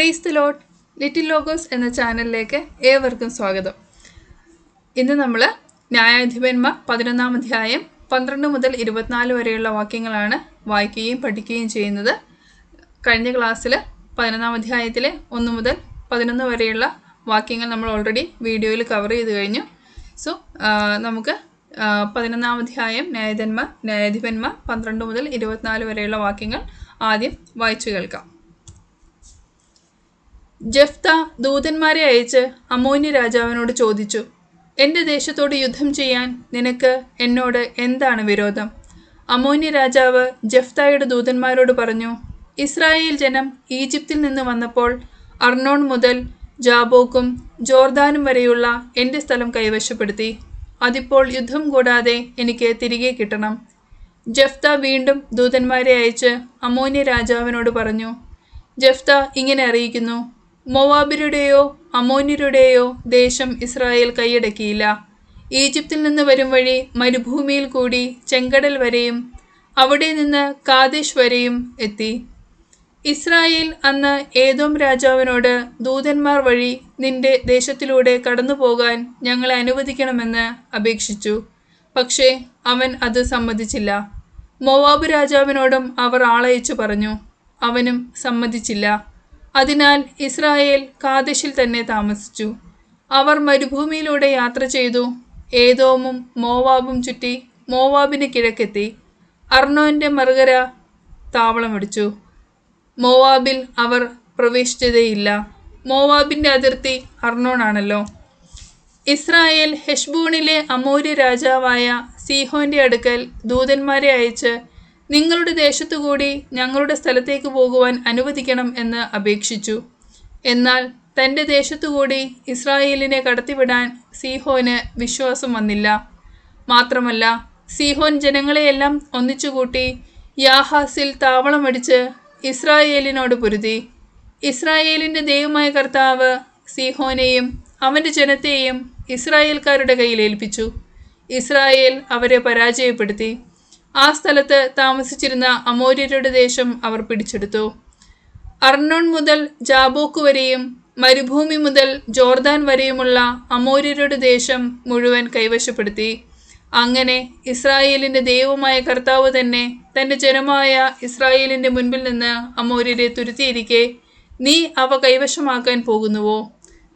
Praise the Lord. Little logos എന്ന ചാനലിലേക്ക് ഏവർക്കും സ്വാഗതം. ഇന്ന് നമ്മൾ ന്യായാധിപന്മാർ 11-ാം അധ്യായം 12 മുതൽ 24 വരെയുള്ള വാക്യങ്ങളാണ് വായിക്കുകയും പഠിക്കുകയും ചെയ്യുന്നത്. കഴിഞ്ഞ ക്ലാസ്സിൽ 11-ാം അധ്യായത്തിലെ 1 മുതൽ 11 വരെയുള്ള വാക്യങ്ങൾ നമ്മൾ ഓൾറെഡി വീഡിയോയിൽ കവർ ചെയ്ത് കഴിഞ്ഞു. സോ നമുക്ക് 11-ാം അധ്യായം ന്യായാധിപന്മാർ 12 മുതൽ 24 വരെയുള്ള വാക്യങ്ങൾ ആദ്യം വായിച്ചു കേൾക്കാം. ജെഫ്ത ദൂതന്മാരെ അയച്ച് അമ്മോന്യ രാജാവിനോട് ചോദിച്ചു, എൻ്റെ ദേശത്തോട് യുദ്ധം ചെയ്യാൻ നിനക്ക് എന്നോട് എന്താണ് വിരോധം? അമ്മോന്യ രാജാവ് ജെഫ്തായുടെ ദൂതന്മാരോട് പറഞ്ഞു, ഇസ്രായേൽ ജനം ഈജിപ്തിൽ നിന്ന് വന്നപ്പോൾ അർണോൺ മുതൽ ജാബോക്കും ജോർദാനും വരെയുള്ള എൻ്റെ സ്ഥലം കൈവശപ്പെടുത്തി. അതിപ്പോൾ യുദ്ധം കൂടാതെ എനിക്ക് തിരികെ കിട്ടണം. ജെഫ്ത വീണ്ടും ദൂതന്മാരെ അയച്ച് അമ്മോന്യ രാജാവിനോട് പറഞ്ഞു, ജെഫ്ത ഇങ്ങനെ അറിയിക്കുന്നു, മോവാബിരുടെയോ അമ്മോന്യരുടെയോ ദേശം ഇസ്രായേൽ കൈയടക്കിയില്ല. ഈജിപ്തിൽ നിന്ന് വരും വഴി മരുഭൂമിയിൽ കൂടി ചെങ്കടൽ വരെയും അവിടെ നിന്ന് കാദേശ് വരെയും എത്തി. ഇസ്രായേൽ അന്ന് ഏദോം രാജാവിനോട് ദൂതന്മാർ വഴി നിന്റെ ദേശത്തിലൂടെ കടന്നു പോകാൻ ഞങ്ങളെ അനുവദിക്കണമെന്ന് അപേക്ഷിച്ചു. പക്ഷേ അവൻ അത് സമ്മതിച്ചില്ല. മോവാബ് രാജാവിനോടും അവർ ആളയച്ചു പറഞ്ഞു, അവനും സമ്മതിച്ചില്ല. അതിനാൽ ഇസ്രായേൽ കാദേശിൽ തന്നെ താമസിച്ചു. അവർ മരുഭൂമിയിലൂടെ യാത്ര ചെയ്തു. ഏദോമും മോവാബും ചുറ്റി മോവാബിന് കിഴക്കെത്തി. അർണോന്റെ മറുകര താവളമടിച്ചു. മോവാബിൽ അവർ പ്രവേശിച്ചതേയില്ല. മോവാബിന്റെ അതിർത്തി അർണോണാണല്ലോ. ഇസ്രായേൽ ഹെഷ്ബോണിലെ അമോര്യ രാജാവായ സീഹോന്റെ അടുക്കൽ ദൂതന്മാരെ അയച്ച് നിങ്ങളുടെ ദേശത്തുകൂടി ഞങ്ങളുടെ സ്ഥലത്തേക്ക് പോകുവാൻ അനുവദിക്കണം എന്ന് അപേക്ഷിച്ചു. എന്നാൽ തൻ്റെ ദേശത്തുകൂടി ഇസ്രായേലിനെ കടത്തിവിടാൻ സീഹോന് വിശ്വാസം വന്നില്ല. മാത്രമല്ല, സീഹോൻ ജനങ്ങളെയെല്ലാം ഒന്നിച്ചുകൂട്ടി യാഹാസിൽ താവളമടിച്ച് ഇസ്രായേലിനോട് പൊരുതി. ഇസ്രായേലിൻ്റെ ദൈവമായ കർത്താവ് സീഹോനെയും അവൻ്റെ ജനത്തെയും ഇസ്രായേൽക്കാരുടെ കയ്യിൽ ഏൽപ്പിച്ചു. ഇസ്രായേൽ അവരെ പരാജയപ്പെടുത്തി. ആ സ്ഥലത്ത് താമസിച്ചിരുന്ന അമോര്യരുടെ ദേശം അവർ പിടിച്ചെടുത്തു. അർണോൺ മുതൽ ജാബോക്ക് വരെയും മരുഭൂമി മുതൽ ജോർദാൻ വരെയുമുള്ള അമോര്യരുടെ ദേശം മുഴുവൻ കൈവശപ്പെടുത്തി. അങ്ങനെ ഇസ്രായേലിൻ്റെ ദൈവമായ കർത്താവ് തന്നെ തൻ്റെ ജനമായ ഇസ്രായേലിൻ്റെ മുൻപിൽ നിന്ന് അമോര്യരെ തുരുത്തിയിരിക്കെ, നീ അവ കൈവശമാക്കാൻ പോകുന്നുവോ?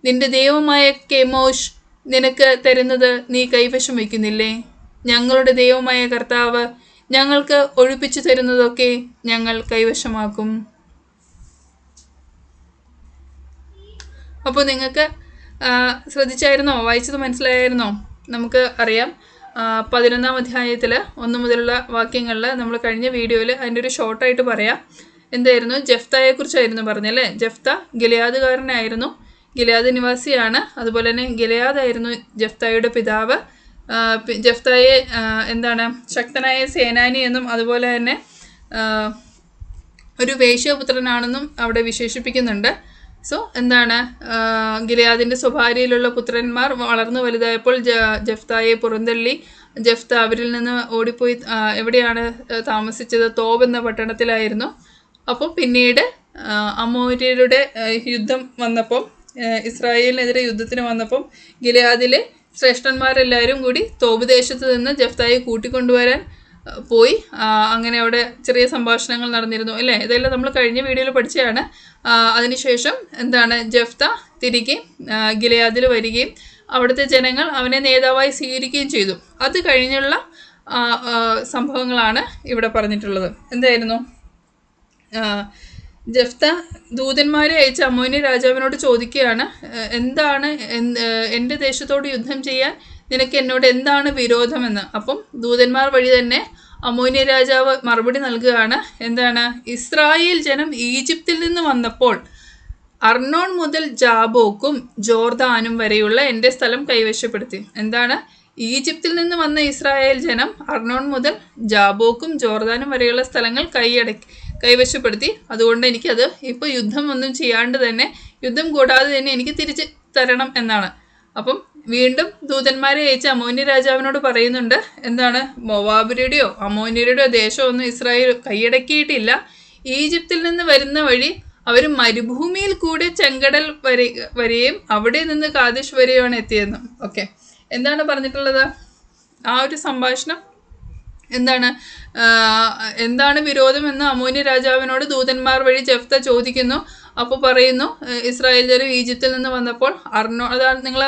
നിന്റെ ദൈവമായ കെമോഷ് നിനക്ക് തരുന്നത് നീ കൈവശം വയ്ക്കുന്നില്ലേ? ഞങ്ങളുടെ ദൈവമായ കർത്താവ് ഞങ്ങൾക്ക് ഒഴിപ്പിച്ചു തരുന്നതൊക്കെ ഞങ്ങൾ കൈവശമാക്കും. അപ്പോൾ നിങ്ങൾക്ക് ശ്രദ്ധിച്ചായിരുന്നോ? വായിച്ചത് മനസ്സിലായിരുന്നോ? നമുക്ക് അറിയാം, 11-ാം അധ്യായത്തിൽ 1 മുതലുള്ള വാക്യങ്ങളിൽ നമ്മൾ കഴിഞ്ഞ വീഡിയോയിൽ അതിൻ്റെ ഒരു ഷോർട്ടായിട്ട് പറയാം. എന്തായിരുന്നു? ജെഫ്തയെക്കുറിച്ചായിരുന്നു പറഞ്ഞല്ലേ. ജെഫ്ത ഗിലെയാദുകാരനായിരുന്നു, ഗിലെയാദ് നിവാസിയാണ്. അതുപോലെ തന്നെ ഗിലെയാദായിരുന്നു ജെഫ്തയുടെ പിതാവ്. ജെഫ്തയെ ശക്തനായ സേനാനി എന്നും അതുപോലെ തന്നെ ഒരു വേശ്യാപുത്രനാണെന്നും അവിടെ വിശേഷിപ്പിക്കുന്നുണ്ട്. സോ ഗിലെയാദിൻ്റെ സ്വഭാര്യയിലുള്ള പുത്രന്മാർ വളർന്നു വലുതായപ്പോൾ ജെഫ്തയെ പുറന്തള്ളി. ജെഫ്ത അവരിൽ നിന്ന് ഓടിപ്പോയി എവിടെയാണ് താമസിച്ചത്? തോബ് എന്ന പട്ടണത്തിലായിരുന്നു. അപ്പോൾ പിന്നീട് അമോര്യരുടെ യുദ്ധം വന്നപ്പം, ഇസ്രായേലിനെതിരെ യുദ്ധത്തിന് വന്നപ്പം ഗിലെയാദിലെ ശ്രേഷ്ഠന്മാരെല്ലാവരും കൂടി തോബ് ദേശത്ത് നിന്ന് ജെഫ്തയെ കൂട്ടിക്കൊണ്ടുവരാൻ പോയി. അങ്ങനെ അവിടെ ചെറിയ സംഭാഷണങ്ങൾ നടന്നിരുന്നു അല്ലേ? ഇതെല്ലാം നമ്മൾ കഴിഞ്ഞ വീഡിയോയിൽ പഠിച്ചതാണ്. അതിനുശേഷം ജെഫ്ത തിരികെ ഗിലെയാദിൽ വരികയും അവിടുത്തെ ജനങ്ങൾ അവനെ നേതാവായി സ്വീകരിക്കുകയും ചെയ്തു. അത് കഴിഞ്ഞുള്ള സംഭവങ്ങളാണ് ഇവിടെ പറഞ്ഞിട്ടുള്ളത്. എന്തായിരുന്നു? ജെഫ്ത ദൂതന്മാരെ അയച്ച അമ്മോന്യ രാജാവിനോട് ചോദിക്കുകയാണ്, എന്താണ് എൻ്റെ ദേശത്തോട് യുദ്ധം ചെയ്യാൻ നിനക്ക് എന്നോട് എന്താണ് വിരോധമെന്ന്. അപ്പം ദൂതന്മാർ വഴി തന്നെ അമ്മോന്യ രാജാവ് മറുപടി നൽകുകയാണ്. ഇസ്രായേൽ ജനം ഈജിപ്തിൽ നിന്ന് വന്നപ്പോൾ അർണോൺ മുതൽ ജാബോക്കും ജോർദാനും വരെയുള്ള എൻ്റെ സ്ഥലം കൈവശപ്പെടുത്തി. ഈജിപ്തിൽ നിന്ന് വന്ന ഇസ്രായേൽ ജനം അർണോൺ മുതൽ ജാബോക്കും ജോർദാനും വരെയുള്ള സ്ഥലങ്ങൾ കൈവശപ്പെടുത്തി. അതുകൊണ്ട് എനിക്കത് ഇപ്പോൾ യുദ്ധം ഒന്നും ചെയ്യാണ്ട് തന്നെ, യുദ്ധം കൂടാതെ തന്നെ എനിക്ക് തിരിച്ച് തരണം എന്നാണ്. അപ്പം വീണ്ടും ദൂതന്മാരെ അയച്ച് അമ്മോന്യ രാജാവിനോട് പറയുന്നുണ്ട്, മോവാബിരുടെയോ അമ്മോന്യരുടെയോ ദേശമൊന്നും ഇസ്രായേൽ കൈയടക്കിയിട്ടില്ല. ഈജിപ്തിൽ നിന്ന് വരുന്ന വഴി അവർ മരുഭൂമിയിൽ കൂടി ചെങ്കടൽ വരെയും അവിടെ നിന്ന് കാദേശ് വരെയുമാണ് എത്തിയെന്ന്. ഓക്കെ, എന്താണ് പറഞ്ഞിട്ടുള്ളത് ആ ഒരു സംഭാഷണം? എന്താണ് വിരോധമെന്ന് അമ്മോന്യ രാജാവിനോട് ദൂതന്മാർ വഴി ജെഫ്ത ചോദിക്കുന്നു. അപ്പോൾ പറയുന്നു, ഇസ്രായേൽ ജനം ഈജിപ്തിൽ നിന്ന് വന്നപ്പോൾ അർണോൺ, അതാണ് നിങ്ങൾ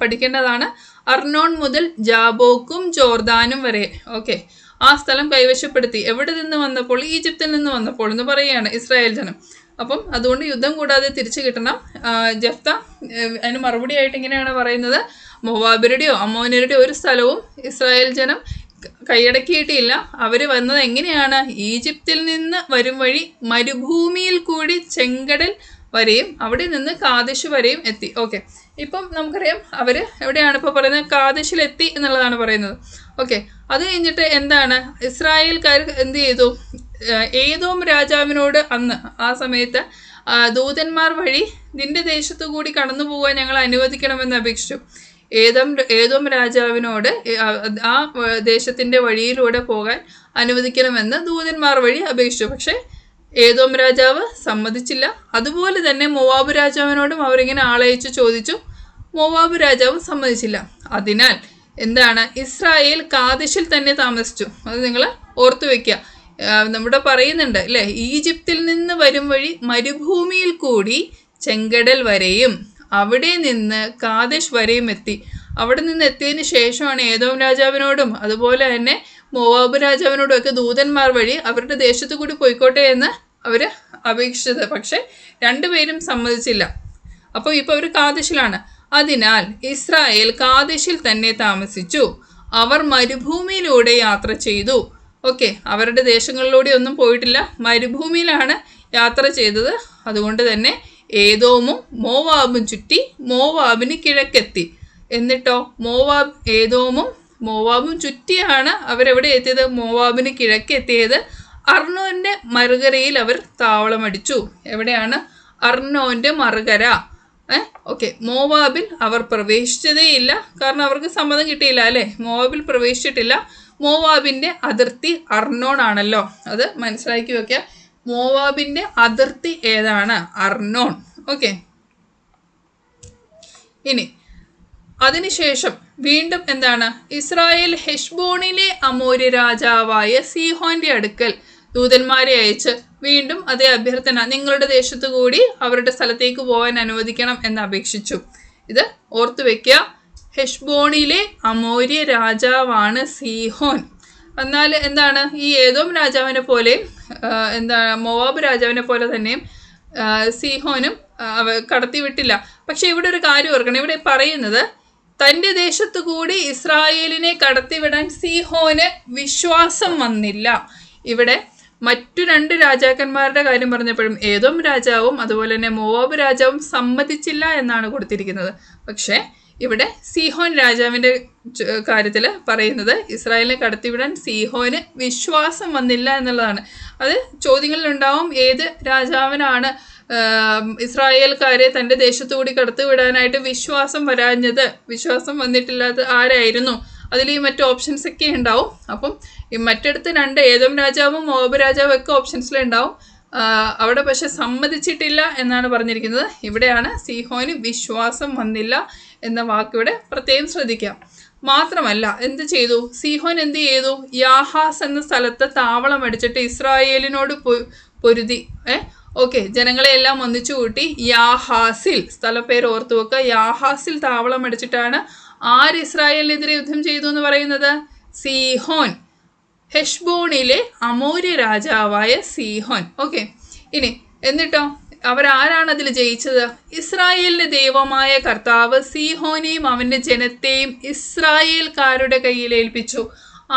പഠിക്കേണ്ടതാണ്, അർണോൺ മുതൽ ജാബോക്കും ജോർദാനും വരെ, ഓക്കെ, ആ സ്ഥലം കൈവശപ്പെടുത്തി. എവിടെ നിന്ന് വന്നപ്പോൾ? ഈജിപ്തിൽ നിന്ന് വന്നപ്പോൾ എന്ന് പറയുകയാണ് ഇസ്രായേൽ ജനം. അപ്പം അതുകൊണ്ട് യുദ്ധം കൂടാതെ തിരിച്ചു കിട്ടണം. ജെഫ്ത അതിന് മറുപടി ആയിട്ട് ഇങ്ങനെയാണ് പറയുന്നത്, മോവാബിരുടെയോ അമ്മോന്യരുടെയോ ഒരു സ്ഥലവും ഇസ്രായേൽ ജനം കൈയടക്കിയിട്ടില്ല. അവർ വന്നത് എങ്ങനെയാണ്? ഈജിപ്തിൽ നിന്ന് വരും വഴി മരുഭൂമിയിൽ കൂടി ചെങ്കടൽ വരെയും അവിടെ നിന്ന് കാദേശ് വരെയും എത്തി. ഓക്കെ, ഇപ്പം നമുക്കറിയാം അവർ എവിടെയാണ് ഇപ്പോൾ പറയുന്നത്? കാദേശിലെത്തി എന്നുള്ളതാണ് പറയുന്നത്. ഓക്കെ, അത് കഴിഞ്ഞിട്ട് എന്താണ് ഇസ്രായേൽക്കാർ എന്ത് ചെയ്തു? ഏദോം രാജാവിനോട് അന്ന് ആ സമയത്ത് ദൂതന്മാർ വഴി നിന്റെ ദേശത്തു കൂടി കടന്നു പോകാൻ ഞങ്ങൾ അനുവദിക്കണമെന്ന് അപേക്ഷിച്ചു. ഏദോം രാജാവിനോട് ആ ദേശത്തിൻ്റെ വഴിയിലൂടെ പോകാൻ അനുവദിക്കണമെന്ന് ദൂതന്മാർ വഴി അപേക്ഷിച്ചു. പക്ഷേ ഏദോം രാജാവ് സമ്മതിച്ചില്ല. അതുപോലെ തന്നെ മോവാബ് രാജാവിനോടും അവരിങ്ങനെ ആളയച്ചു ചോദിച്ചു. മോവാബ് രാജാവും സമ്മതിച്ചില്ല. അതിനാൽ എന്താണ്? ഇസ്രായേൽ കാദേശിൽ തന്നെ താമസിച്ചു. അത് നിങ്ങൾ ഓർത്തു വെക്കുക. നമ്മുടെ പറയുന്നുണ്ട് അല്ലേ, ഈജിപ്തിൽ നിന്ന് വരും വഴി മരുഭൂമിയിൽ കൂടി ചെങ്കടൽ വരെയും അവിടെ നിന്ന് കാദേശ് വരെയും എത്തി. അവിടെ നിന്ന് എത്തിയതിന് ശേഷമാണ് ഏദോം രാജാവിനോടും അതുപോലെ തന്നെ മോവാബ് രാജാവിനോടും ഒക്കെ ദൂതന്മാർ വഴി അവരുടെ ദേശത്ത് കൂടി പോയിക്കോട്ടെ എന്ന് അവർ അപേക്ഷിച്ചത്. പക്ഷെ രണ്ടുപേരും സമ്മതിച്ചില്ല. അപ്പോൾ ഇപ്പോൾ അവർ കാദേശിലാണ്. അതിനാൽ ഇസ്രായേൽ കാദേശിൽ തന്നെ താമസിച്ചു. അവർ മരുഭൂമിയിലൂടെ യാത്ര ചെയ്തു. ഓക്കെ, അവരുടെ ദേശങ്ങളിലൂടെ ഒന്നും പോയിട്ടില്ല, മരുഭൂമിയിലാണ് യാത്ര ചെയ്തത്. അതുകൊണ്ട് തന്നെ ഏദോമും മോവാബും ചുറ്റി മോവാബിന് കിഴക്കെത്തി. എന്നിട്ടോ ഏദോമും മോവാബും ചുറ്റിയാണ് അവരെവിടെ എത്തിയത്? മോവാബിന് കിഴക്കെത്തിയത്. അർണോന്റെ മറുകരയിൽ അവർ താവളമടിച്ചു. എവിടെയാണ്? അർണോന്റെ മറുകര. ഓക്കെ, മോവാബിൽ അവർ പ്രവേശിച്ചതേയില്ല, കാരണം അവർക്ക് സമ്മതം കിട്ടിയില്ല അല്ലേ. മോവാബിൽ പ്രവേശിച്ചിട്ടില്ല. മോവാബിന്റെ അതിർത്തി അർണോൺ ആണല്ലോ, അത് മനസ്സിലാക്കി വെക്കുക. മോവാബിന്റെ അതിർത്തി ഏതാണ്? അർണോൺ. ഓക്കെ, ഇനി അതിനുശേഷം വീണ്ടും എന്താണ്? ഇസ്രായേൽ ഹെഷ്ബോണിലെ അമോര്യ രാജാവായ സീഹോന്റെ അടുക്കൽ ദൂതന്മാരെ അയച്ച് വീണ്ടും അതേ അഭ്യർത്ഥന, നിങ്ങളുടെ ദേശത്തു കൂടി അവരുടെ സ്ഥലത്തേക്ക് പോകാൻ അനുവദിക്കണം എന്ന് അപേക്ഷിച്ചു. ഇത് ഓർത്തു വെക്കുക. ഹെഷ്ബോണിലെ അമോര്യ രാജാവാണ് സീഹോൻ. എന്നാൽ എന്താണ്? ഈ ഏദോം രാജാവിനെ പോലെ മോവാബ് രാജാവിനെ പോലെ തന്നെയും സീഹോനും കടത്തിവിട്ടില്ല. പക്ഷെ ഇവിടെ ഒരു കാര്യം ഓർക്കണം. ഇവിടെ പറയുന്നത് തൻ്റെ ദേശത്തു കൂടി ഇസ്രായേലിനെ കടത്തിവിടാൻ സീഹോന് വിശ്വാസം വന്നില്ല. ഇവിടെ മറ്റു രണ്ട് രാജാക്കന്മാരുടെ കാര്യം പറഞ്ഞപ്പോഴും ഏദോം രാജാവും അതുപോലെ തന്നെ മോവാബ് രാജാവും സമ്മതിച്ചില്ല എന്നാണ് കൊടുത്തിരിക്കുന്നത്. പക്ഷേ ഇവിടെ സീഹോൻ രാജാവിൻ്റെ കാര്യത്തിൽ പറയുന്നത് ഇസ്രായേലിനെ കടത്തിവിടാൻ സീഹോന് വിശ്വാസം വന്നില്ല എന്നുള്ളതാണ്. അത് ചോദ്യങ്ങളിലുണ്ടാവും, ഏത് രാജാവിനാണ് ഇസ്രായേൽക്കാരെ തൻ്റെ ദേശത്തുകൂടി കടത്തിവിടാനായിട്ട് വിശ്വാസം വരാഞ്ഞത്? വിശ്വാസം വന്നിട്ടില്ലാത്ത ആരായിരുന്നു? അതിൽ ഈ മറ്റു ഓപ്ഷൻസ് ഒക്കെ ഉണ്ടാവും. അപ്പം ഈ മറ്റടുത്ത് രണ്ട് ഏദോം രാജാവും മോവാബ് രാജാവും ഒക്കെ ഓപ്ഷൻസിലുണ്ടാവും. അവിടെ പക്ഷെ സമ്മതിച്ചിട്ടില്ല എന്നാണ് പറഞ്ഞിരിക്കുന്നത്. ഇവിടെയാണ് സീഹോന് വിശ്വാസം വന്നില്ല എന്ന വാക്കിവിടെ പ്രത്യേകം ശ്രദ്ധിക്കാം. മാത്രമല്ല എന്ത് ചെയ്തു? സീഹോൻ എന്ത് ചെയ്തു? യാഹാസ് എന്ന സ്ഥലത്ത് താവളം അടിച്ചിട്ട് ഇസ്രായേലിനോട് പൊരുതി. ഓക്കെ, ജനങ്ങളെല്ലാം ഒന്നിച്ചു കൂട്ടി യാഹാസിൽ, സ്ഥലപ്പേര് ഓർത്തു വെക്കുക, യാഹാസിൽ താവളം അടിച്ചിട്ടാണ് ആര് ഇസ്രായേലിനെതിരെ യുദ്ധം ചെയ്തു എന്ന് പറയുന്നത്? സീഹോൻ, ഹെഷ്ബോണിലെ അമോര്യ രാജാവായ സീഹോൻ. ഓക്കെ, ഇനി എന്നിട്ടോ അവരാരാണ് അതിൽ ജയിച്ചത്? ഇസ്രായേലിന്റെ ദൈവമായ കർത്താവ് സീഹോനെയും അവന്റെ ജനത്തെയും ഇസ്രായേൽക്കാരുടെ കയ്യിൽ ഏൽപ്പിച്ചു.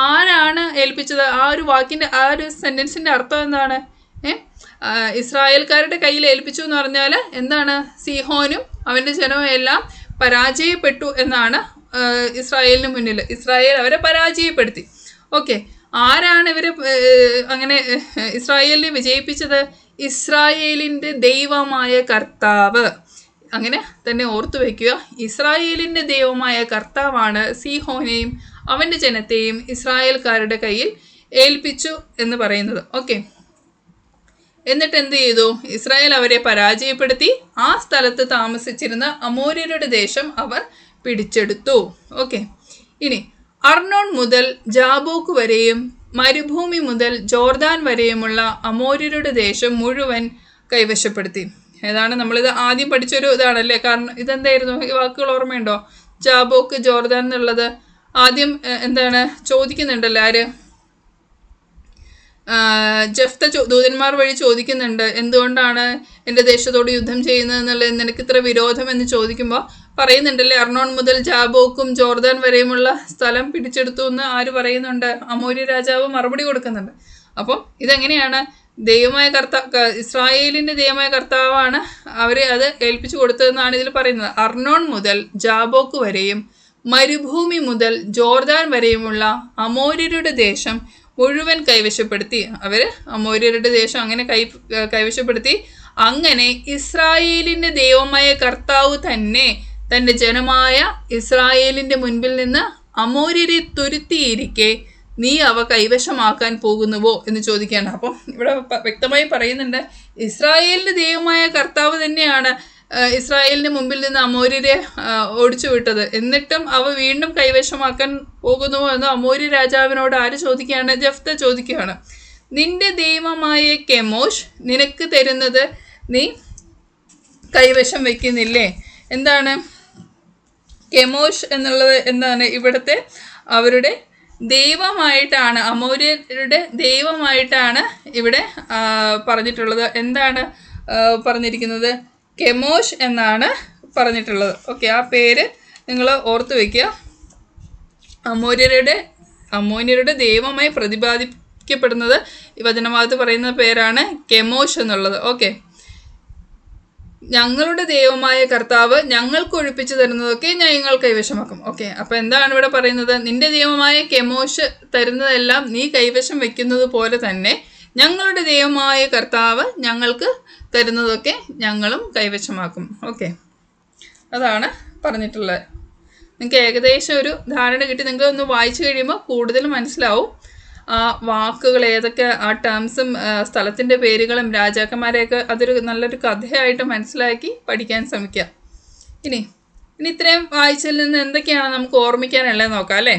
ആരാണ് ഏൽപ്പിച്ചത്? ആ ഒരു വാക്കിന്റെ, ആ ഒരു സെന്റൻസിന്റെ അർത്ഥം എന്താണ്? ഇസ്രായേൽക്കാരുടെ കയ്യിൽ ഏൽപ്പിച്ചു എന്ന് പറഞ്ഞാൽ എന്താണ്? സീഹോനും അവന്റെ ജനവും എല്ലാം പരാജയപ്പെട്ടു എന്നാണ്. ഇസ്രായേലിന് മുന്നിൽ ഇസ്രായേൽ അവരെ പരാജയപ്പെടുത്തി. ഓക്കെ, ആരാണ് ഇവരെ അങ്ങനെ ഇസ്രായേലിനെ വിജയിപ്പിച്ചത്? ഇസ്രായേലിൻ്റെ ദൈവമായ കർത്താവ്. അങ്ങനെ തന്നെ ഓർത്തു വയ്ക്കുക. ഇസ്രായേലിൻ്റെ ദൈവമായ കർത്താവാണ് സീഹോനെയും അവൻ്റെ ജനത്തെയും ഇസ്രായേൽക്കാരുടെ കയ്യിൽ ഏൽപ്പിച്ചു എന്ന് പറയുന്നത്. ഓക്കെ, എന്നിട്ട് എന്ത് ചെയ്തു? ഇസ്രായേൽ അവരെ പരാജയപ്പെടുത്തി ആ സ്ഥലത്ത് താമസിച്ചിരുന്ന അമോര്യരുടെ ദേശം അവർ പിടിച്ചെടുത്തു. ഓക്കെ, ഇനി അർണോൺ മുതൽ ജാബോക്ക് വരെയും മരുഭൂമി മുതൽ ജോർദാൻ വരെയുമുള്ള അമോര്യരുടെ ദേശം മുഴുവൻ കൈവശപ്പെടുത്തി. ഏതാണ് നമ്മളിത് ആദ്യം പഠിച്ചൊരു ഇതാണല്ലേ, കാരണം ഇതെന്തായിരുന്നു? ഈ വാക്കുകൾ ഓർമ്മയുണ്ടോ? ജാബോക്ക്, ജോർദാൻ എന്നുള്ളത് ആദ്യം എന്താണ് ചോദിക്കുന്നുണ്ടല്ലോ, ആര്? ജഫ്ത ദൂതന്മാർ വഴി ചോദിക്കുന്നുണ്ട്, എന്തുകൊണ്ടാണ് എൻ്റെ ദേശത്തോട് യുദ്ധം ചെയ്യുന്നത് എന്നുള്ളത്, നിനക്ക് ഇത്ര വിരോധം എന്ന് ചോദിക്കുമ്പോൾ പറയുന്നുണ്ടല്ലേ, അർണോൺ മുതൽ ജാബോക്കും ജോർദാൻ വരെയുമുള്ള സ്ഥലം പിടിച്ചെടുത്തു എന്ന് ആര് പറയുന്നുണ്ട്? അമോര്യ രാജാവ് മറുപടി കൊടുക്കുന്നുണ്ട്. അപ്പം ഇതെങ്ങനെയാണ്? ദൈവമായ ഇസ്രായേലിൻ്റെ ദൈവമായ കർത്താവാണ് അവരെ അത് ഏൽപ്പിച്ചു കൊടുത്തതെന്നാണ് ഇതിൽ പറയുന്നത്. അർണോൺ മുതൽ ജാബോക്ക് വരെയും മരുഭൂമി മുതൽ ജോർദാൻ വരെയുമുള്ള അമോര്യരുടെ ദേശം മുഴുവൻ കൈവശപ്പെടുത്തി. അവർ അമോര്യരുടെ ദേശം അങ്ങനെ കൈവശപ്പെടുത്തി. അങ്ങനെ ഇസ്രായേലിൻ്റെ ദൈവമായ കർത്താവ് തന്നെ തൻ്റെ ജനമായ ഇസ്രായേലിൻ്റെ മുൻപിൽ നിന്ന് അമോര്യരെ തുരുത്തിയിരിക്കെ നീ അവ കൈവശമാക്കാൻ പോകുന്നുവോ എന്ന് ചോദിക്കുകയാണ്. അപ്പം ഇവിടെ വ്യക്തമായി പറയുന്നുണ്ട്, ഇസ്രായേലിൻ്റെ ദൈവമായ കർത്താവ് തന്നെയാണ് ഇസ്രായേലിൻ്റെ മുമ്പിൽ നിന്ന് അമോര്യരെ ഓടിച്ചു വിട്ടത്. എന്നിട്ടും അവ വീണ്ടും കൈവശമാക്കാൻ പോകുന്നുവോ എന്ന് അമോര്യ രാജാവിനോട് ആര് ചോദിക്കുകയാണ്? ജഫ്ത ചോദിക്കുകയാണ്. നിന്റെ ദൈവമായ കെമോഷ് നിനക്ക് തരുന്നത് നീ കൈവശം വയ്ക്കുന്നില്ലേ? എന്താണ് കെമോഷ് എന്നുള്ളത്? എന്താണ് ഇവിടുത്തെ അവരുടെ ദൈവമായിട്ടാണ്, അമോര്യരുടെ ദൈവമായിട്ടാണ് ഇവിടെ പറഞ്ഞിട്ടുള്ളത്. എന്താണ് പറഞ്ഞിരിക്കുന്നത്? കെമോഷ് എന്നാണ് പറഞ്ഞിട്ടുള്ളത്. ഓക്കെ, ആ പേര് നിങ്ങൾ ഓർത്ത് വയ്ക്കുക. അമോര്യരുടെ ദൈവമായി പ്രതിപാദിക്കപ്പെടുന്നത് ഈ വചനഭാഗത്ത് പറയുന്ന പേരാണ് കെമോഷ് എന്നുള്ളത്. ഓക്കെ, ഞങ്ങളുടെ ദൈവമായ കർത്താവ് ഞങ്ങൾക്ക് ഒഴിപ്പിച്ചു തരുന്നതൊക്കെ ഞങ്ങൾ കൈവശമാക്കും. ഓക്കെ, അപ്പോൾ എന്താണ് ഇവിടെ പറയുന്നത്? നിന്റെ ദൈവമായ കെമോഷ് തരുന്നതെല്ലാം നീ കൈവശം വെക്കുന്നത് പോലെ തന്നെ ഞങ്ങളുടെ ദൈവമായ കർത്താവ് ഞങ്ങൾക്ക് തരുന്നതൊക്കെ ഞങ്ങളും കൈവശമാക്കും. ഓക്കെ, അതാണ് പറഞ്ഞിട്ടുള്ളത്. നിങ്ങൾക്ക് ഏകദേശം ഒരു ധാരണ കിട്ടി. നിങ്ങൾ ഒന്ന് വായിച്ചു കഴിയുമ്പോൾ കൂടുതൽ മനസ്സിലാവും ആ വാക്കുകൾ ഏതൊക്കെ, ആ ടേംസും സ്ഥലത്തിൻ്റെ പേരുകളും രാജാക്കന്മാരെയൊക്കെ അതൊരു നല്ലൊരു കഥയായിട്ട് മനസ്സിലാക്കി പഠിക്കാൻ ശ്രമിക്കുക. ഇനി ഇത്രയും വായിച്ചതിൽ നിന്ന് എന്തൊക്കെയാണ് നമുക്ക് ഓർമ്മിക്കാനുള്ളത് നോക്കാം അല്ലേ.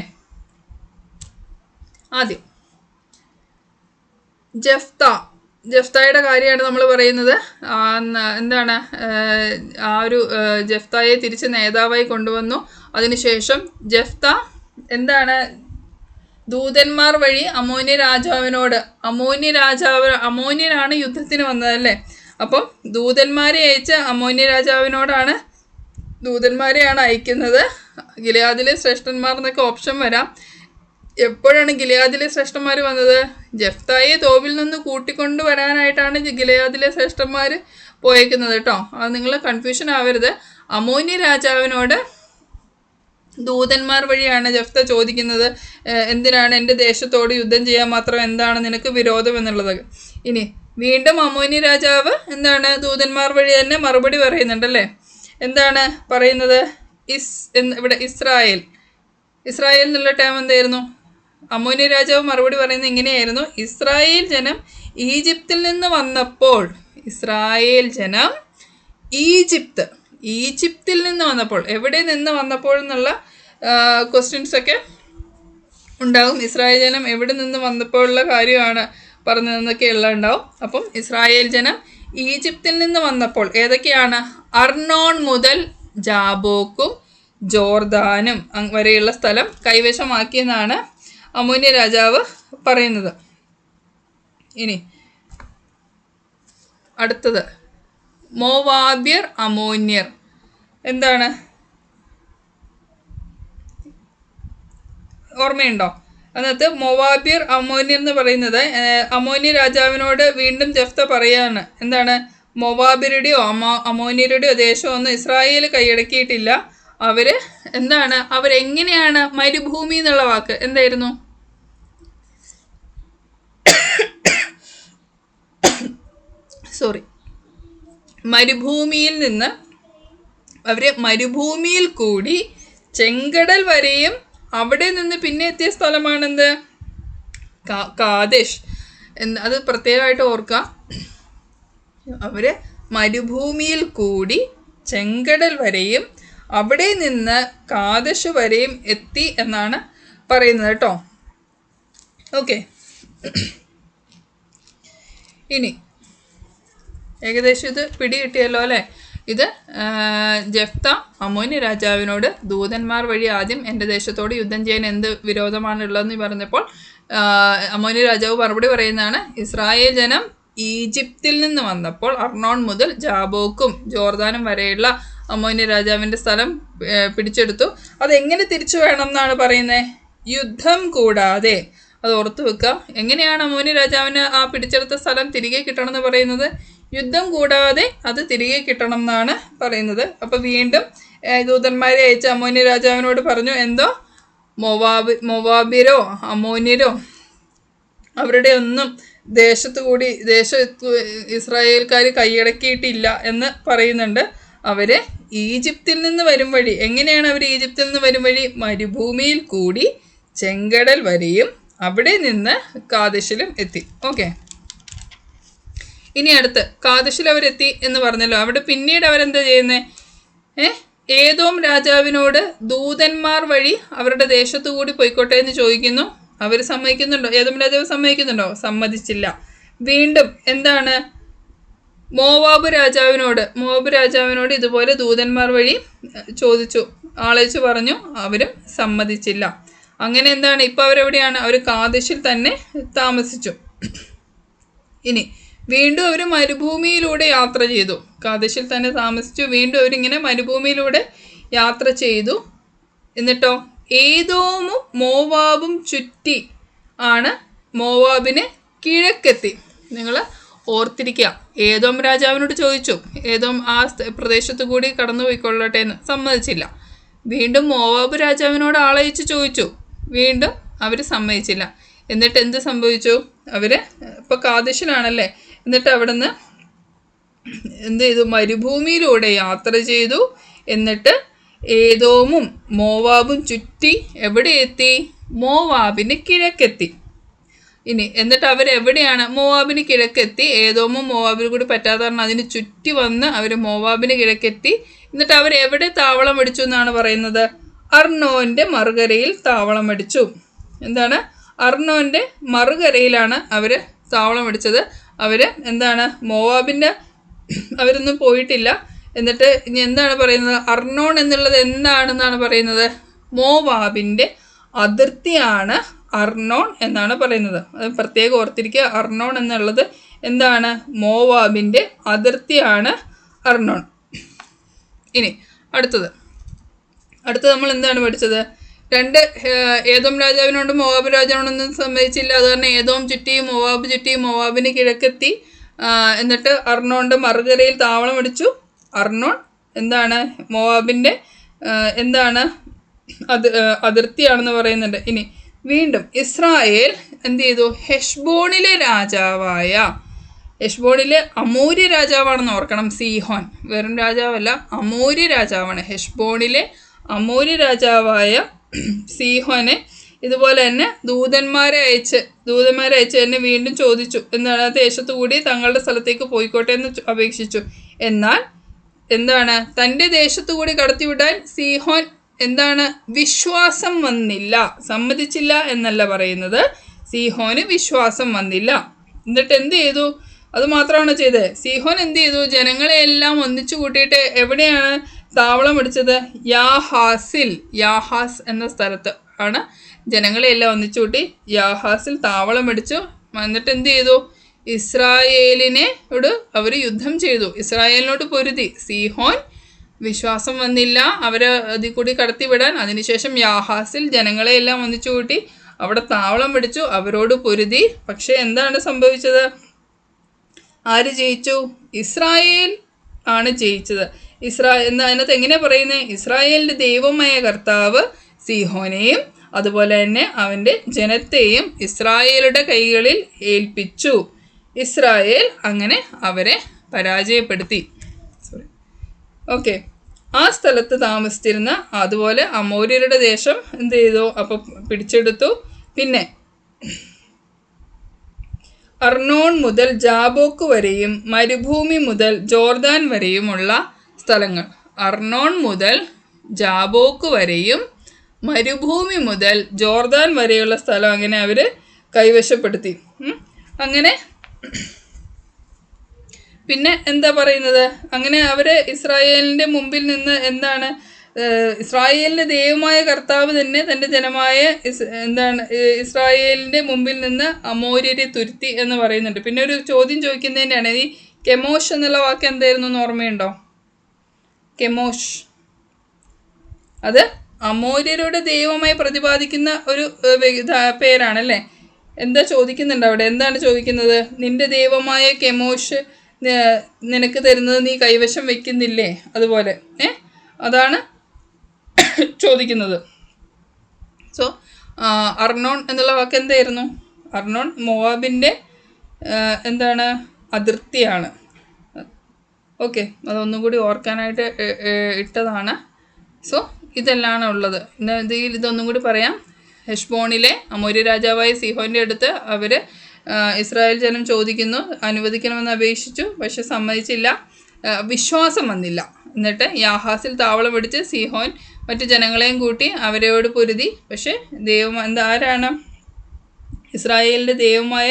ആദ്യം ജഫ്തായുടെ കാര്യമാണ് നമ്മൾ പറയുന്നത്. എന്താണ് ആ ഒരു ജഫ്തായെ തിരിച്ച് നേതാവായി കൊണ്ടുവന്നു. അതിനുശേഷം ജഫ്ത എന്താണ് ദൂതന്മാർ വഴി അമോന്യരാണ് യുദ്ധത്തിന് വന്നതല്ലേ. അപ്പം ദൂതന്മാരെ അയച്ച ദൂതന്മാരെയാണ് അയക്കുന്നത്. ഗിലെയാദിലെ ശ്രേഷ്ഠന്മാർ എന്നൊക്കെ ഓപ്ഷൻ വരാം. എപ്പോഴാണ് ഗിലെയാദിലെ ശ്രേഷ്ഠന്മാർ വന്നത്? ജഫ്തായെ തോവിൽ നിന്ന് കൂട്ടിക്കൊണ്ട് വരാനായിട്ടാണ് ഗിലെയാദിലെ ശ്രേഷ്ഠന്മാർ പോയേക്കുന്നത് കേട്ടോ. അത് നിങ്ങൾ കൺഫ്യൂഷൻ ആവരുത്. അമോന്യ രാജാവിനോട് ദൂതന്മാർ വഴിയാണ് ജഫ്ത ചോദിക്കുന്നത്, എന്തിനാണ് എൻ്റെ ദേശത്തോട് യുദ്ധം ചെയ്യാൻ മാത്രം എന്താണ് നിനക്ക് വിരോധം എന്നുള്ളത്. ഇനി വീണ്ടും അമോന്യ രാജാവ് എന്താണ് ദൂതന്മാർ വഴി തന്നെ മറുപടി പറയുന്നുണ്ടല്ലേ. എന്താണ് പറയുന്നത്? ഇവിടെ ഇസ്രായേൽ എന്നുള്ള ടേം എന്തായിരുന്നു? അമോന്യ രാജാവ് മറുപടി പറയുന്നത് ഇങ്ങനെയായിരുന്നു: ഇസ്രായേൽ ജനം ഈജിപ്തിൽ നിന്ന് വന്നപ്പോൾ, ഈജിപ്തിൽ നിന്ന് വന്നപ്പോൾ, എവിടെ നിന്ന് വന്നപ്പോൾ എന്നുള്ള ക്വസ്റ്റ്യൻസൊക്കെ ഉണ്ടാകും. ഇസ്രായേൽ ജനം എവിടെ നിന്ന് വന്നപ്പോഴുള്ള കാര്യമാണ് പറഞ്ഞതെന്നൊക്കെയുള്ള ഉണ്ടാവും. അപ്പം ഇസ്രായേൽ ജനം ഈജിപ്തിൽ നിന്ന് വന്നപ്പോൾ ഏതൊക്കെയാണ്? അർണോൺ മുതൽ ജാബോക്കും ജോർദാനും വരെയുള്ള സ്ഥലം കൈവശമാക്കിയെന്നാണ് അമോന്യ രാജാവ് പറയുന്നത്. ഇനി അടുത്തത് മോവാബ്യർ, അമോന്യർ. എന്താണ് ഓർമ്മയുണ്ടോ? അതിനകത്ത് മോവാബ്യർ, അമോന്യർ എന്ന് പറയുന്നത് അമോന്യ രാജാവിനോട് വീണ്ടും ജഫ്ത പറയാണ്. എന്താണ്? മോവാബ്യരുടെയോ അമോന്യരുടെയോ ദേശമൊന്നും ഇസ്രായേൽ കൈയടക്കിയിട്ടില്ല. അവരെങ്ങനെയാണ് മരുഭൂമി എന്നുള്ള വാക്ക് എന്തായിരുന്നു? മരുഭൂമിയിൽ കൂടി ചെങ്കടൽ വരെയും അവിടെ നിന്ന് പിന്നെ എത്തിയ സ്ഥലമാണെന്ത്? കാദേശ്. അത് പ്രത്യേകമായിട്ട് ഓർക്കുക. അവര് മരുഭൂമിയിൽ കൂടി ചെങ്കടൽ വരെയും അവിടെ നിന്ന് കാദശ് വരെയും എത്തി എന്നാണ് പറയുന്നത് കേട്ടോ. ഓക്കെ, ഇനി ഏകദേശം ഇത് പിടികിട്ടിയല്ലോ അല്ലേ. ഇത് ജെഫ്ത അമ്മോന്യ രാജാവിനോട് ദൂതന്മാർ വഴി ആദ്യം എൻ്റെ ദേശത്തോട് യുദ്ധം ചെയ്യാൻ എന്ത് വിരോധമാണുള്ളതെന്ന് പറഞ്ഞപ്പോൾ അമ്മോന്യ രാജാവ് മറുപടി പറയുന്നതാണ്, ഇസ്രായേൽ ജനം ഈജിപ്തിൽ നിന്ന് വന്നപ്പോൾ അർണോൺ മുതൽ ജാബോക്കും ജോർദാനും വരെയുള്ള അമ്മോന്യ രാജാവിൻ്റെ സ്ഥലം പിടിച്ചെടുത്തു. അതെങ്ങനെ തിരിച്ചു വേണം എന്നാണ് പറയുന്നത്? യുദ്ധം കൂടാതെ. അത് ഓർത്തു വെക്കുക. എങ്ങനെയാണ് അമ്മോന്യ രാജാവിന് ആ പിടിച്ചെടുത്ത സ്ഥലം തിരികെ കിട്ടണമെന്ന് പറയുന്നത്? യുദ്ധം കൂടാതെ അത് തിരികെ കിട്ടണം എന്നാണ് പറയുന്നത്. അപ്പോൾ വീണ്ടും ദൂതന്മാരെ അയച്ച അമ്മോന്യ രാജാവിനോട് പറഞ്ഞു, എന്തോ മൊവാബിരോ അമ്മോന്യരോ അവരുടെ ഒന്നും ദേശത്ത് ഇസ്രായേൽക്കാർ കൈയടക്കിയിട്ടില്ല എന്ന് പറയുന്നുണ്ട്. അവര് ഈജിപ്തിൽ നിന്ന് വരും വഴി, എങ്ങനെയാണ് അവർ ഈജിപ്തിൽ നിന്ന് വരും വഴി? മരുഭൂമിയിൽ കൂടി ചെങ്കടൽ വരെയും അവിടെ നിന്ന് കാദശിലും എത്തി. ഓക്കെ, ഇനി അടുത്ത് കാദശിൽ അവരെത്തി എന്ന് പറഞ്ഞല്ലോ. അവിടെ പിന്നീട് അവരെന്താ ചെയ്യുന്നത്? ഏദോം രാജാവിനോട് ദൂതന്മാർ വഴി അവരുടെ ദേശത്തു കൂടി പോയിക്കോട്ടെ എന്ന് ചോദിക്കുന്നു. അവർ സമ്മതിക്കുന്നുണ്ടോ? ഏദോം രാജാവ് സമ്മതിക്കുന്നുണ്ടോ? സമ്മതിച്ചില്ല. വീണ്ടും എന്താണ്? മോവാബ് രാജാവിനോട് ഇതുപോലെ ദൂതന്മാർ വഴി ചോദിച്ചു, ആളയച്ചു പറഞ്ഞു. അവരും സമ്മതിച്ചില്ല. അങ്ങനെ എന്താണ്? ഇപ്പം അവരെവിടെയാണ്? അവർ കാദശിൽ തന്നെ താമസിച്ചു. ഇനി വീണ്ടും അവർ മരുഭൂമിയിലൂടെ യാത്ര ചെയ്തു. കാദശിൽ തന്നെ താമസിച്ചു. വീണ്ടും അവരിങ്ങനെ മരുഭൂമിയിലൂടെ യാത്ര ചെയ്തു. എന്നിട്ടോ ഏദോമും മോവാബും ചുറ്റി ആണ് മോവാബിന് കിഴക്കെത്തി. നിങ്ങൾ ഓർത്തിരിക്കുക. ഏദോം രാജാവിനോട് ചോദിച്ചു, ഏദോം ആ പ്രദേശത്തു കൂടി കടന്നു പോയിക്കൊള്ളട്ടെ എന്ന്. സമ്മതിച്ചില്ല. വീണ്ടും മോവാബ് രാജാവിനോട് ആളയച്ച് ചോദിച്ചു. വീണ്ടും അവർ സമ്മതിച്ചില്ല. എന്നിട്ട് എന്ത് സംഭവിച്ചു? അവർ ഇപ്പോൾ കാദശിലാണല്ലേ. എന്നിട്ട് അവിടെ നിന്ന് എന്ത് ചെയ്തു? മരുഭൂമിയിലൂടെ യാത്ര ചെയ്തു. എന്നിട്ട് ഏദോമും മോവാബും ചുറ്റി എവിടെ എത്തി? മോവാബിന് കിഴക്കെത്തി. ഇനി എന്നിട്ട് അവരെവിടെയാണ്? മോവാബിന് കിഴക്കെത്തി. ഏദോമും മോവാബിനും കൂടി പറ്റാതെ പറഞ്ഞാൽ അതിന് ചുറ്റി വന്ന് അവർ മോവാബിന് കിഴക്കെത്തി. എന്നിട്ട് അവരെവിടെ താവളം അടിച്ചു എന്നാണ് പറയുന്നത്? അർണോൻ്റെ മറുകരയിൽ താവളം അടിച്ചു. എന്താണ്? അർണോൻ്റെ മറുകരയിലാണ് അവർ താവളം അടിച്ചത്. അവർ എന്താണ്? മോവാബിൻ്റെ അവരൊന്നും പോയിട്ടില്ല. എന്നിട്ട് ഇനി എന്താണ് പറയുന്നത്? അർണോൺ എന്നുള്ളത് എന്താണെന്നാണ് പറയുന്നത്? മോവാബിൻ്റെ അതിർത്തിയാണ് അർണോൺ എന്നാണ് പറയുന്നത്. അത് പ്രത്യേകം ഓർത്തിരിക്കുക. അർണോൺ എന്നുള്ളത് എന്താണ്? മോവാബിൻ്റെ അതിർത്തിയാണ് അർണോൺ. ഇനി അടുത്തത് നമ്മൾ എന്താണ് പഠിച്ചത്? ഏദോം രാജാവിനോട് മോവാബ് രാജാവിനൊന്നും സമ്മതിച്ചില്ല. അത് കാരണം ഏദോം ചുറ്റി മോവാബ് ചുറ്റി മോവാബിന് കിഴക്കെത്തി. എന്നിട്ട് അർണോൻ്റെ മറുകരയിൽ താവളം അടിച്ചു. അർണോൺ എന്താണ്? മോവാബിൻ്റെ എന്താണ്? അതിർത്തിയാണെന്ന് പറയുന്നുണ്ട്. ഇനി വീണ്ടും ഇസ്രായേൽ എന്ത് ചെയ്തു? ഹെഷ്ബോണിലെ അമോര്യ രാജാവാണെന്ന് ഓർക്കണം. സീഹോൻ വെറും രാജാവല്ല, അമോര്യ രാജാവാണ്. ഹെഷ്ബോണിലെ അമോര്യ രാജാവായ സീഹോനെ ഇതുപോലെ തന്നെ ദൂതന്മാരെ അയച്ച് തന്നെ വീണ്ടും ചോദിച്ചു. എന്താണ്? ആ ദേശത്തു കൂടി തങ്ങളുടെ സ്ഥലത്തേക്ക് പോയിക്കോട്ടെ എന്ന് അപേക്ഷിച്ചു. എന്നാൽ എന്താണ്? തൻ്റെ ദേശത്തു കൂടി കടത്തിവിടാൻ സീഹോൻ എന്താണ്? വിശ്വാസം വന്നില്ല. സമ്മതിച്ചില്ല എന്നല്ല പറയുന്നത്. സീഹോന് വിശ്വാസം വന്നില്ല. എന്നിട്ട് എന്ത് ചെയ്തു? അത് മാത്രമാണ് ചെയ്തത്. സീഹോൻ എന്ത് ചെയ്തു? ജനങ്ങളെയെല്ലാം ഒന്നിച്ചു കൂട്ടിയിട്ട് എവിടെയാണ് താവളം അടിച്ചത്? യാഹാസ് എന്ന സ്ഥലത്ത് ആണ് ജനങ്ങളെയെല്ലാം ഒന്നിച്ചു കൂട്ടി യാഹാസിൽ താവളം അടിച്ചു. എന്നിട്ട് എന്ത് ചെയ്തു? ഇസ്രായേലിനോട് അവർ യുദ്ധം ചെയ്തു. ഇസ്രായേലിനോട് പൊരുതി. സീഹോൻ വിശ്വാസം വന്നില്ല അവരെ അതിൽ കൂടി കടത്തിവിടാൻ. അതിനുശേഷം യാഹാസിൽ ജനങ്ങളെയെല്ലാം ഒന്നിച്ചു കൂട്ടി അവിടെ താവളം പിടിച്ചു, അവരോട് പൊരുതി. പക്ഷേ എന്താണ് സംഭവിച്ചത്? ആര് ജയിച്ചു? ഇസ്രായേൽ ആണ് ജയിച്ചത്. അതിനകത്ത് എങ്ങനെ പറയുന്നത്? ഇസ്രായേലിൻ്റെ ദൈവമായ കർത്താവ് സീഹോനെയും അതുപോലെ തന്നെ അവൻ്റെ ജനത്തെയും ഇസ്രായേലുടെ കൈകളിൽ ഏൽപ്പിച്ചു. ഇസ്രായേൽ അങ്ങനെ അവരെ പരാജയപ്പെടുത്തി. ഓക്കെ, ആ സ്ഥലത്ത് താമസിച്ചിരുന്ന അതുപോലെ അമോര്യരുടെ ദേശം എന്ത് ചെയ്തു? അപ്പോൾ പിടിച്ചെടുത്തു. പിന്നെ അർണോൺ മുതൽ ജാബോക്ക് വരെയും മരുഭൂമി മുതൽ ജോർദാൻ വരെയുമുള്ള സ്ഥലങ്ങൾ. അർണോൺ മുതൽ ജാബോക്ക് വരെയും മരുഭൂമി മുതൽ ജോർദാൻ വരെയുള്ള സ്ഥലം അങ്ങനെ അവർ കൈവശപ്പെടുത്തി. അങ്ങനെ പിന്നെ എന്താ പറയുന്നത്, അങ്ങനെ അവർ ഇസ്രായേലിൻ്റെ മുമ്പിൽ നിന്ന് എന്താണ്, ഇസ്രായേലിൻ്റെ ദൈവമായ കർത്താവ് തന്നെ തൻ്റെ ജനമായ ഇസ്രായേലിൻ്റെ മുമ്പിൽ നിന്ന് അമോര്യരെ തുരുത്തി എന്ന് പറയുന്നുണ്ട്. പിന്നെ ഒരു ചോദ്യം ചോദിക്കുന്നതിൻ്റെയാണ്, ഈ കെമോഷ് എന്നുള്ള വാക്ക് എന്തായിരുന്നു എന്ന് ഓർമ്മയുണ്ടോ? കെമോഷ്, അത് അമോര്യരുടെ ദൈവമായി പ്രതിപാദിക്കുന്ന ഒരു പേരാണല്ലേ. എന്താ ചോദിക്കുന്നുണ്ട് അവിടെ, എന്താണ് ചോദിക്കുന്നത്? നിന്റെ ദൈവമായ കെമോഷ് നിനക്ക് തരുന്നത് നീ കൈവശം വെക്കുന്നില്ലേ? അതുപോലെ അതാണ് ചോദിക്കുന്നത്. സോ അർണോൺ എന്നുള്ള വാക്ക് എന്തായിരുന്നു? അർണോൺ മോവാബിൻ്റെ എന്താണ് അതിർത്തിയാണ്. ഓക്കെ, അതൊന്നും കൂടി ഓർക്കാനായിട്ട് ഇട്ടതാണ്. സോ ഇതെല്ലാം ഉള്ളത്. ഇതൊന്നും കൂടി പറയാം. ഹെഷ്ബോണിലെ അമോര്യ രാജാവായ സീഹോൻ്റെ അടുത്ത് അവർ ഇസ്രായേൽ ജനം ചോദിക്കുന്നു, അനുവദിക്കണമെന്ന് അപേക്ഷിച്ചു, പക്ഷെ സമ്മതിച്ചില്ല, വിശ്വാസം വന്നില്ല. എന്നിട്ട് യാഹാസിൽ താവളം പിടിച്ച് സീഹോൻ മറ്റു ജനങ്ങളെയും കൂട്ടി അവരോട് പൊരുതി. പക്ഷെ ആരാണ്? ഇസ്രായേലിൻ്റെ ദൈവമായ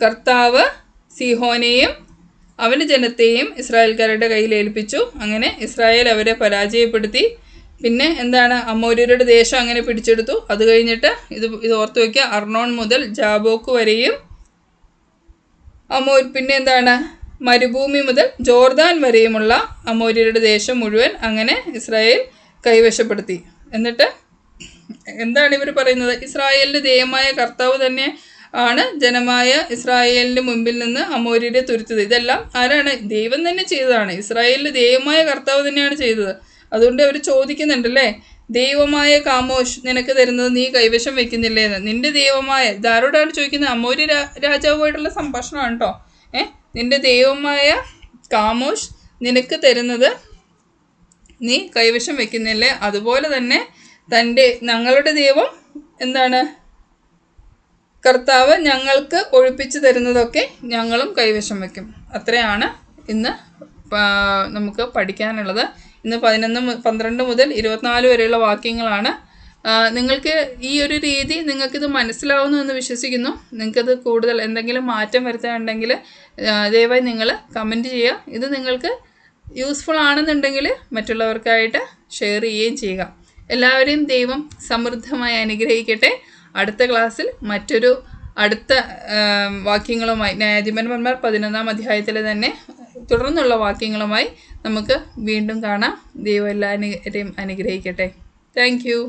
കർത്താവ് സീഹോനെയും അവൻ്റെ ജനത്തെയും ഇസ്രായേൽക്കാരുടെ കയ്യിൽ ഏൽപ്പിച്ചു. അങ്ങനെ ഇസ്രായേൽ അവരെ പരാജയപ്പെടുത്തി. പിന്നെ എന്താണ്, അമോര്യരുടെ ദേശം അങ്ങനെ പിടിച്ചെടുത്തു. അത് കഴിഞ്ഞിട്ട് ഇത് ഓർത്തു വയ്ക്കുക, അർണോൺ മുതൽ ജാബോക്ക് വരെയും പിന്നെ എന്താണ്, മരുഭൂമി മുതൽ ജോർദാൻ വരെയുമുള്ള അമോര്യരുടെ ദേശം മുഴുവൻ അങ്ങനെ ഇസ്രായേൽ കൈവശപ്പെടുത്തി. എന്നിട്ട് എന്താണ് ഇവർ പറയുന്നത്? ഇസ്രായേലിൻ്റെ ദൈവമായ കർത്താവ് തന്നെ ആണ് ജനമായ ഇസ്രായേലിൻ്റെ മുമ്പിൽ നിന്ന് അമോര്യരെ തുരുത്തത്. ഇതെല്ലാം ആരാണ്? ദൈവം തന്നെ ചെയ്തതാണ്. ഇസ്രായേലിൻ്റെ ദൈവമായ കർത്താവ് തന്നെയാണ് ചെയ്തത്. അതുകൊണ്ട് അവർ ചോദിക്കുന്നുണ്ടല്ലേ, ദൈവമായ കാമോഷ് നിനക്ക് തരുന്നത് നീ കൈവശം വെക്കുന്നില്ലേ എന്ന്. നിന്റെ ദൈവമായ, ഇതാരോടാണ് ചോദിക്കുന്നത്? അമോര്യ രാജാവുമായിട്ടുള്ള സംഭാഷണമാണ് കേട്ടോ. നിന്റെ ദൈവമായ കാമോഷ് നിനക്ക് തരുന്നത് നീ കൈവശം വെക്കുന്നില്ലേ? അതുപോലെ തന്നെ ഞങ്ങളുടെ ദൈവം എന്താണ്, കർത്താവ് ഞങ്ങൾക്ക് ഒഴിപ്പിച്ചു തരുന്നതൊക്കെ ഞങ്ങളും കൈവശം വയ്ക്കും. അത്രയാണ് ഇന്ന് നമുക്ക് പഠിക്കാനുള്ളത്. ഇന്ന് 12 മുതൽ 24 വരെയുള്ള വാക്യങ്ങളാണ്. നിങ്ങൾക്ക് ഈ ഒരു രീതി നിങ്ങൾക്കിത് മനസ്സിലാവുന്നു എന്ന് വിശ്വസിക്കുന്നു. നിങ്ങൾക്കത് കൂടുതൽ എന്തെങ്കിലും മാറ്റം വരുത്താനുണ്ടെങ്കിൽ ദയവായി നിങ്ങൾ കമൻറ്റ് ചെയ്യുക. ഇത് നിങ്ങൾക്ക് യൂസ്ഫുൾ ആണെന്നുണ്ടെങ്കിൽ മറ്റുള്ളവർക്കായിട്ട് ഷെയർ ചെയ്യുകയും ചെയ്യുക. എല്ലാവരെയും ദൈവം സമൃദ്ധമായി അനുഗ്രഹിക്കട്ടെ. അടുത്ത ക്ലാസ്സിൽ അടുത്ത വാക്യങ്ങളുമായി, ന്യായാധിപന്മാർ 11-ാം അധ്യായത്തിലെ തന്നെ തുടർന്നുള്ള വാക്യങ്ങളുമായി നമുക്ക് വീണ്ടും കാണാം. ദൈവം എല്ലാവരെയും അനുഗ്രഹിക്കട്ടെ. Thank you.